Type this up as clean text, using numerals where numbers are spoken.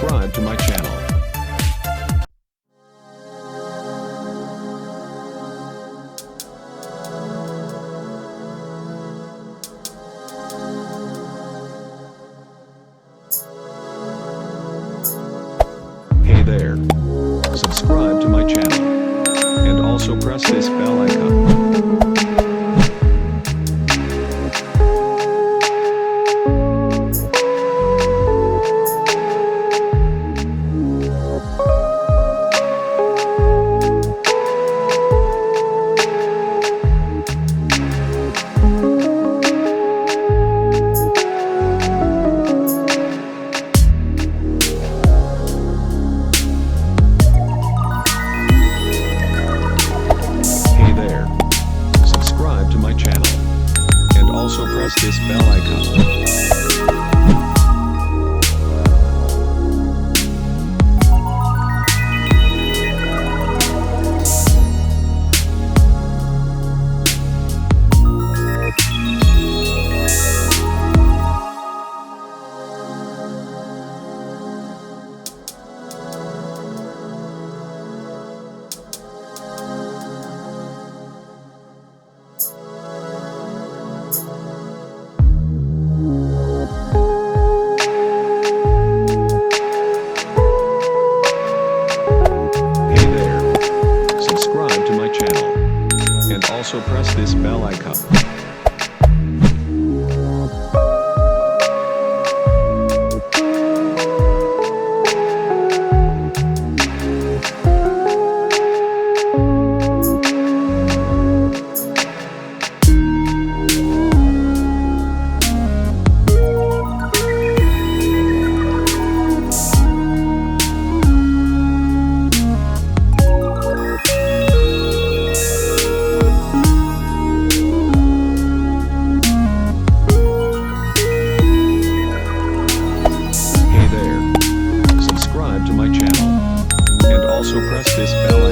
subscribe to my channel. Hey there. Subscribe to my channel. And also press this bell icon. Also press this bell icon. And also press this bell icon. Also press this bell